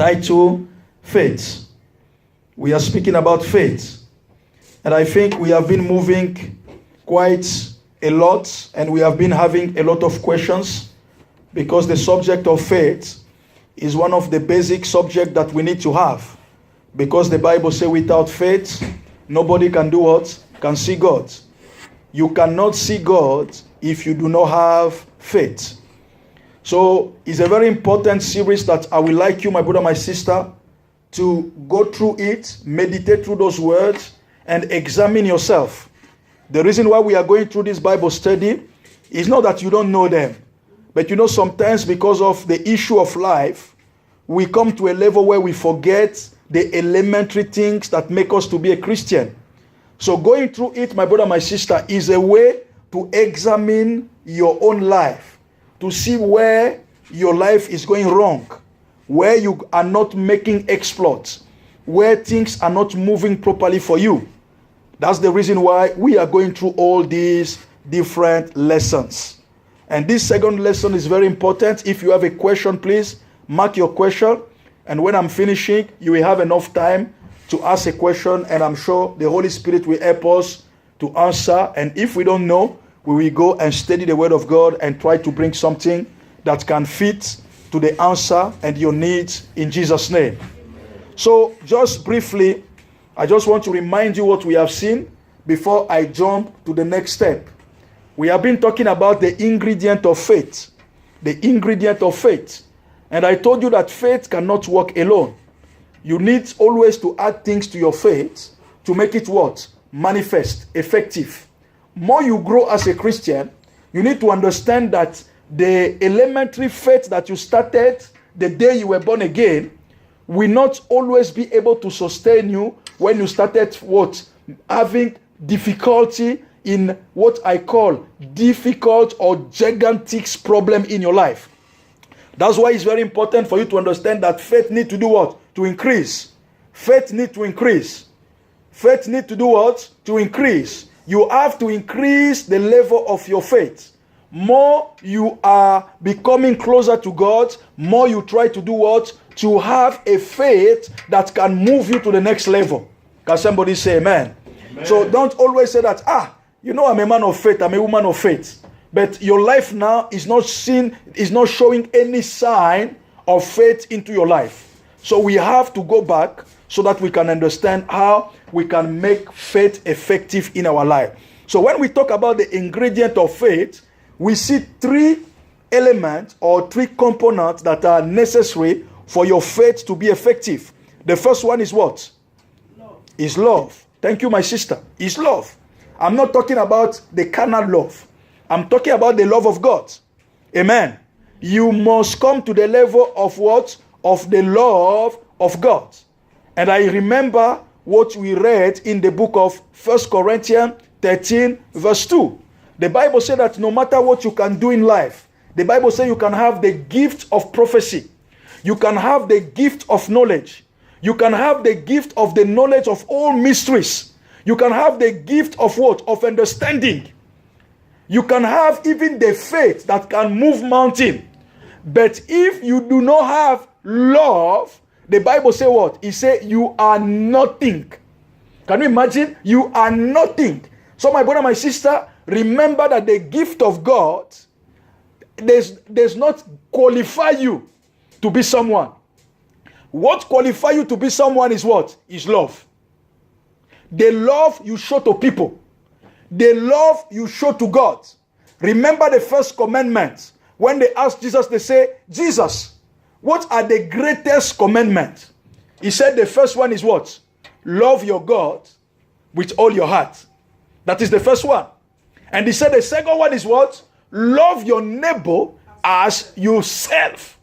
titled Faith. We are speaking about faith. And I think we have been moving quite a lot, and we have been having a lot of questions, because the subject of faith is one of the basic subjects that we need to have. Because the Bible says without faith, nobody can do what? Can see God. You cannot see God if you do not have faith. So it's a very important series that I would like you, my brother, my sister, to go through it, meditate through those words, and examine yourself. The reason why we are going through this Bible study is not that you don't know them, but sometimes because of the issue of life, we come to a level where we forget the elementary things that make us to be a Christian. So going through it, my brother, my sister, is a way to examine your own life, to see where your life is going wrong, where you are not making exploits, where things are not moving properly for you. That's the reason why we are going through all these different lessons. And this second lesson is very important. If you have a question, please mark your question. And when I'm finishing, you will have enough time to ask a question. And I'm sure the Holy Spirit will help us to answer. And if we don't know, we will go and study the Word of God and try to bring something that can fit to the answer and your needs in Jesus' name. So just briefly, I just want to remind you what we have seen before I jump to the next step. We have been talking about the ingredient of faith. The ingredient of faith. And I told you that faith cannot work alone. You need always to add things to your faith to make it what? Manifest, effective. More you grow as a Christian, you need to understand that the elementary faith that you started the day you were born again will not always be able to sustain you when you started what? Having difficulty in what I call difficult or gigantic problem in your life. That's why it's very important for you to understand that faith needs to do what? To increase. Faith needs to increase. Faith needs to do what? To increase. You have to increase the level of your faith. More you are becoming closer to God, more you try to do what? To have a faith that can move you to the next level. Can somebody say amen? Amen. So don't always say that, I'm a man of faith, I'm a woman of faith. But your life now is not showing any sign of faith into your life. So we have to go back so that we can understand how we can make faith effective in our life. So when we talk about the ingredient of faith, we see three elements or three components that are necessary for your faith to be effective. The first one is what? Love. Is love. Thank you, my sister. Is love. I'm not talking about the carnal love. I'm talking about the love of God. Amen. You must come to the level of what? Of the love of God. And I remember what we read in the book of 1 Corinthians 13 verse 2. The Bible said that no matter what you can do in life, the Bible says you can have the gift of prophecy. You can have the gift of knowledge. You can have the gift of the knowledge of all mysteries. You can have the gift of what? Of understanding. You can have even the faith that can move mountain. But if you do not have love, the Bible says what? It says you are nothing. Can you imagine? You are nothing. So my brother, my sister, remember that the gift of God does not qualify you to be someone. What qualifies you to be someone is what? Is love. The love you show to people. The love you show to God. Remember the first commandment. When they asked Jesus, they say, Jesus, what are the greatest commandments? He said the first one is what? Love your God with all your heart. That is the first one. And he said the second one is what? Love your neighbor as yourself.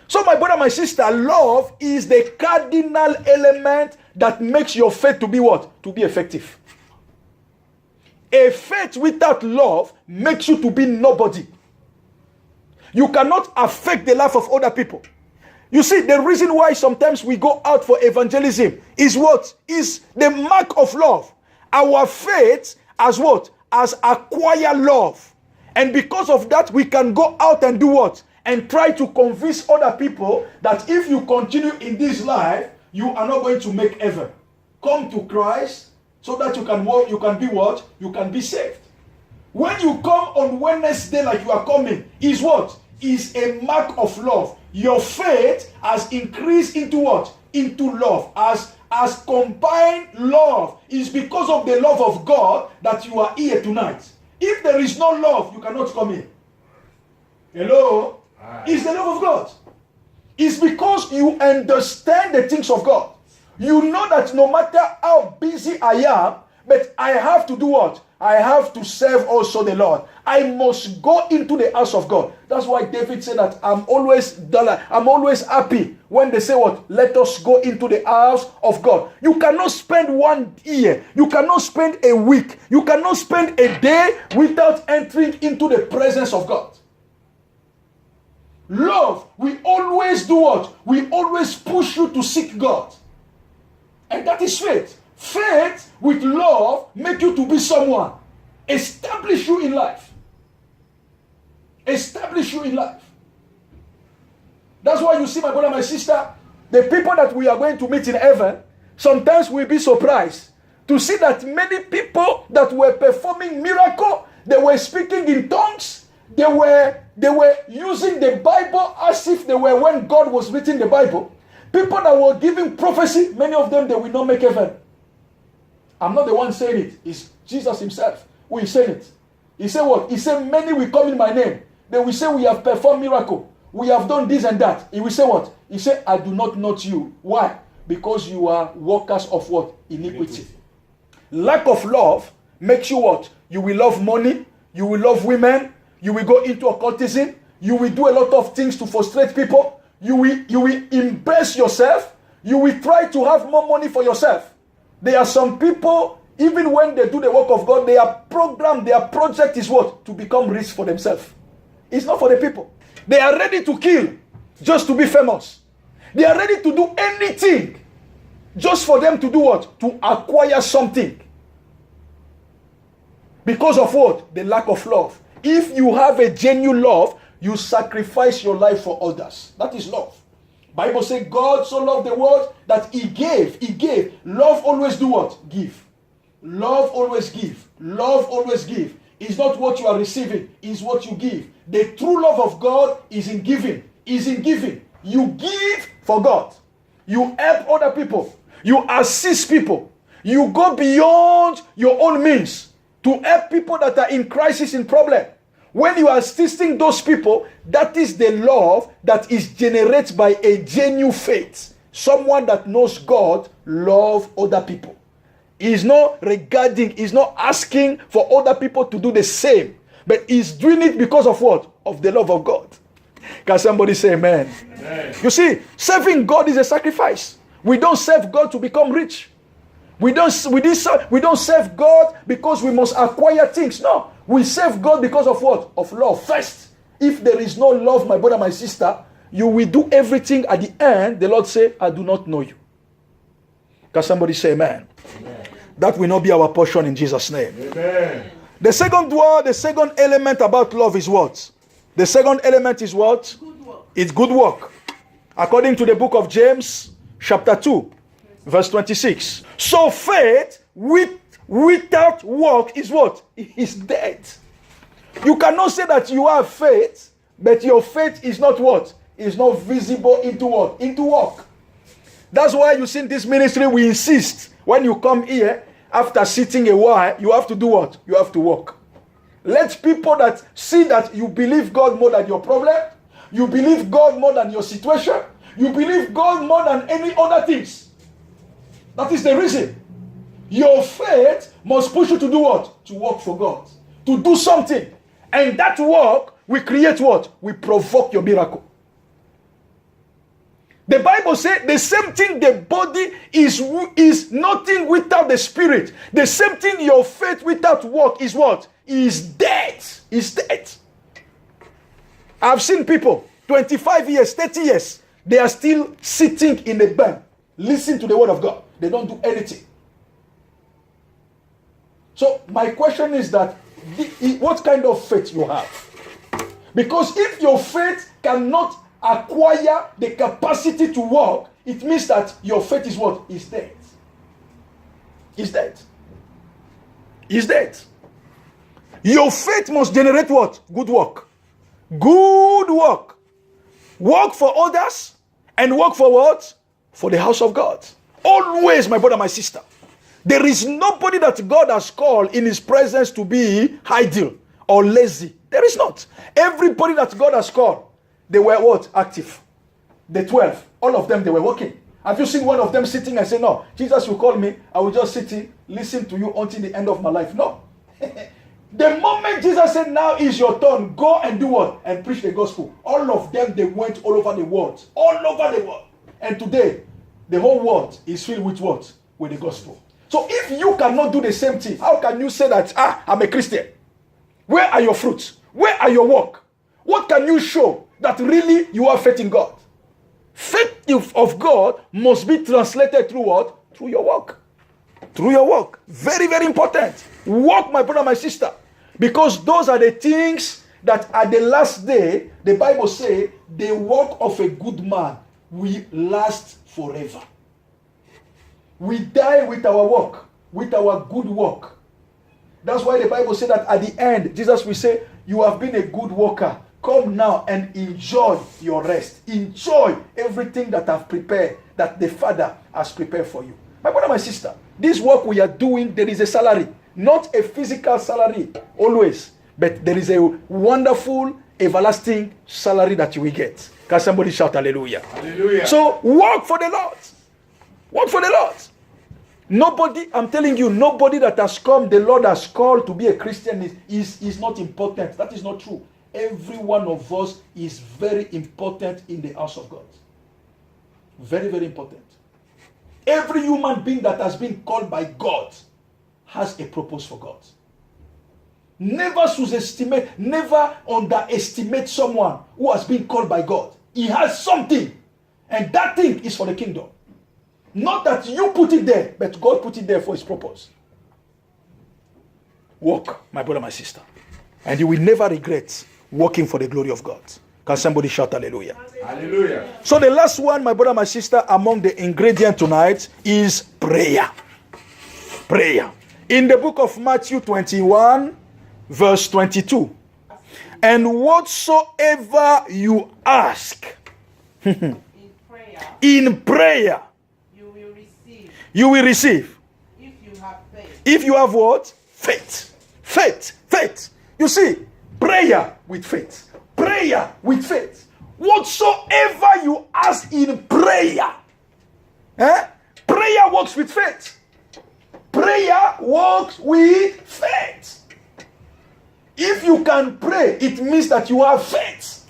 So my brother, my sister, love is the cardinal element that makes your faith to be what? To be effective. A faith without love makes you to be nobody. You cannot affect the life of other people. You see, the reason why sometimes we go out for evangelism is what? Is the mark of love. Our faith as what? As acquire love. And because of that, we can go out and do what? and try to convince other people that if you continue in this life, you are not going to make heaven. Come to Christ so that you can walk, you can be what? You can be saved. When you come on Wednesday like you are coming, is what? Is a mark of love. Your faith has increased into what? Into love. As combined love. Is because of the love of God that you are here tonight. If there is no love, you cannot come in. Hello? It's the love of God. It's because you understand the things of God. You know that no matter how busy I am, but I have to do what? I have to serve also the Lord. I must go into the house of God. That's why David said that I'm always happy when they say what? Let us go into the house of God. You cannot spend 1 year. You cannot spend a week. You cannot spend a day without entering into the presence of God. Love, we always do what? We always push you to seek God. And that is faith. Faith with love make you to be someone. Establish you in life. Establish you in life. That's why you see, my brother, my sister, the people that we are going to meet in heaven, sometimes we'll be surprised to see that many people that were performing miracle, they were speaking in tongues, they were using the Bible as if they were when God was writing the Bible. People that were giving prophecy, many of them, they will not make heaven. I'm not the one saying it. It's Jesus himself who is saying it. He said what? He said, many will come in my name. They will say, we have performed miracle. We have done this and that. He will say what? He said, I do not know you. Why? Because you are workers of what? Iniquity. Lack of love makes you what? You will love money. You will love women. You will go into occultism. You will do a lot of things to frustrate people. You will embrace yourself. You will try to have more money for yourself. There are some people, even when they do the work of God, their program, their project is what? To become rich for themselves. It's not for the people. They are ready to kill just to be famous. They are ready to do anything just for them to do what? To acquire something. Because of what? The lack of love. If you have a genuine love, you sacrifice your life for others. That is love. Bible says God so loved the world that he gave. He gave. Love always do what? Give. Love always give. Love always give. It's not what you are receiving, it's what you give. The true love of God is in giving. Is in giving. You give for God. You help other people. You assist people. You go beyond your own means to help people that are in crisis, in problem. When you are assisting those people, that is the love that is generated by a genuine faith. Someone that knows God, love other people. He's not asking for other people to do the same, but he's doing it because of what? Of the love of God. Can somebody say amen? Amen. You see, serving God is a sacrifice. We don't serve God to become rich. We don't serve God because we must acquire things. No. We serve God because of what? Of love. First, if there is no love, my brother, my sister, you will do everything at the end. The Lord say, I do not know you. Can somebody say amen? Amen. That will not be our portion in Jesus' name. Amen. The second element about love is what? The second element is what? Good work. It's good work. According to the book of James, chapter 2, verse 26. So faith without work is what? Is dead. You cannot say that you have faith, but your faith is not what? Is not visible into what? Into work. That's why you see in this ministry, we insist, when you come here, after sitting a while, you have to do what? You have to work. Let people that see that you believe God more than your problem, you believe God more than your situation, you believe God more than any other things. That is the reason. Your faith must push you to do what? To work for God. To do something. And that work will create what? Will provoke your miracle. The Bible says the same thing, the body is nothing without the spirit. The same thing, your faith without work is what? Is dead. Is dead. I've seen people, 25 years, 30 years, they are still sitting in the bank, listening to the word of God. They don't do anything. So my question is that, what kind of faith you have? Because if your faith cannot acquire the capacity to walk, it means that your faith is what? Is dead. Is dead. Is dead. Your faith must generate what? Good work. Good work. Work for others and work for what? For the house of God. Always, my brother, my sister. There is nobody that God has called in his presence to be idle or lazy. There is not. Everybody that God has called, they were what? Active. The 12, all of them, they were working. Have you seen one of them sitting and say, no, Jesus will call me, I will just sit in, listen to you until the end of my life? No. The moment Jesus said, now is your turn, go and do what? And preach the gospel. All of them, they went all over the world. All over the world. And today, the whole world is filled with what? With the gospel. So if you cannot do the same thing, how can you say that, I'm a Christian? Where are your fruits? Where are your work? What can you show that really you are faith in God? Faith of God must be translated through what? Through your work. Through your work. Very, very important. Work, my brother, my sister. Because those are the things that at the last day, the Bible says, the work of a good man will last forever. We die with our work, with our good work. That's why the Bible says that at the end, Jesus will say, you have been a good worker. Come now and enjoy your rest. Enjoy everything that I've prepared, that the Father has prepared for you. My brother, my sister, this work we are doing, there is a salary. Not a physical salary, always. But there is a wonderful, everlasting salary that you will get. Can somebody shout hallelujah? Hallelujah. So, work for the Lord. Work for the Lord. Nobody, I'm telling you, nobody that has come, the Lord has called to be a Christian is not important. That is not true. Every one of us is very important in the house of God. Very, very important. Every human being that has been called by God has a purpose for God. Never subestimate, never underestimate someone who has been called by God. He has something, and that thing is for the kingdom. Not that you put it there, but God put it there for his purpose. Walk, my brother, my sister. And you will never regret working for the glory of God. Can somebody shout hallelujah? Hallelujah. So the last one, my brother, my sister, among the ingredients tonight is prayer. Prayer. In the book of Matthew 21, verse 22. And whatsoever you ask in prayer, you will receive. If you have faith. If you have what? Faith. Faith. Faith. You see, prayer with faith. Prayer with faith. Whatsoever you ask in prayer. Prayer works with faith. Prayer works with faith. If you can pray, it means that you have faith.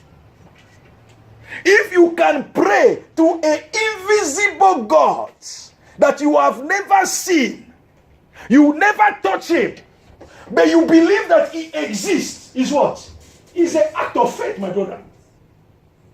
If you can pray to an invisible God that you have never seen, you never touch him, but you believe that he exists, is what? It's an act of faith, my brother.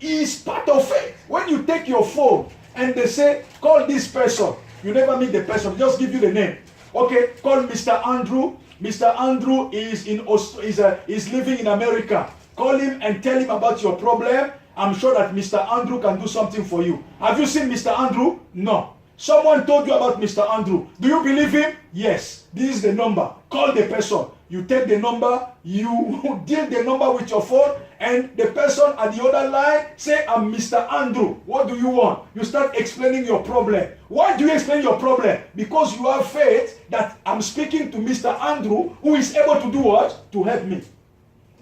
It's part of faith. When you take your phone and they say, call this person, you never meet the person, just give you the name. Okay, call Mr. Andrew. Mr. Andrew is living in America. Call him and tell him about your problem. I'm sure that Mr. Andrew can do something for you. Have you seen Mr. Andrew? No. Someone told you about Mr. Andrew. Do you believe him? Yes. This is the number. Call the person. You take the number, you deal the number with your phone, and the person at the other line say, I'm Mr. Andrew. What do you want? You start explaining your problem. Why do you explain your problem? Because you have faith that I'm speaking to Mr. Andrew, who is able to do what? To help me.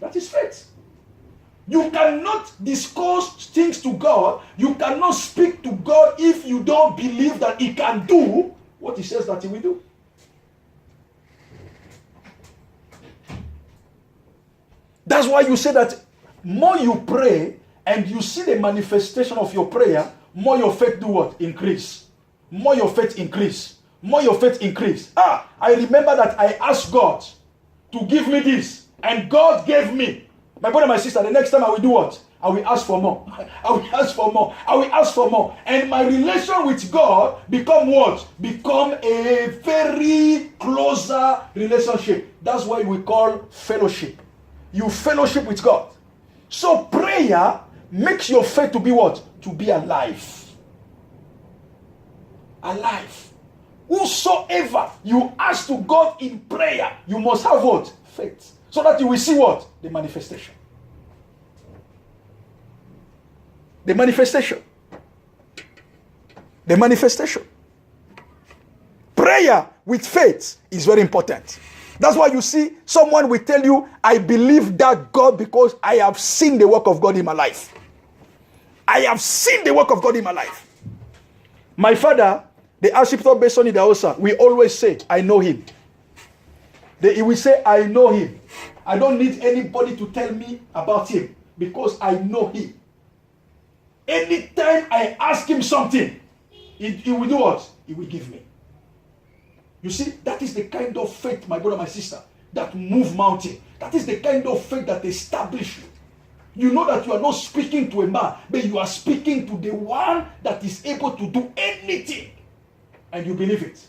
That is faith. You cannot discuss things to God. You cannot speak to God if you don't believe that he can do what he says that he will do. That's why you say that more you pray and you see the manifestation of your prayer, more your faith do what? Increase. More your faith increase. More your faith increase. I remember that I asked God to give me this, and God gave me. My brother, my sister, the next time I will do what? I will ask for more. I will ask for more. I will ask for more. And my relation with God become what? Become a very closer relationship. That's what we call fellowship. You fellowship with God. So prayer makes your faith to be what? To be alive. Alive. Whosoever you ask to God in prayer, you must have what? Faith. So that you will see what? The manifestation. The manifestation. The manifestation. Prayer with faith is very important. That's why you see someone will tell you, I believe that God because I have seen the work of God in my life. I have seen the work of God in my life. My father, the Archbishop Besoni Daosa, we always say, I know him. He will say, I know him. I don't need anybody to tell me about him because I know him. Anytime I ask him something, he will do what? He will give me. You see, that is the kind of faith, my brother, my sister, that move mountain. That is the kind of faith that establish you. You know that you are not speaking to a man, but you are speaking to the one that is able to do anything. And you believe it.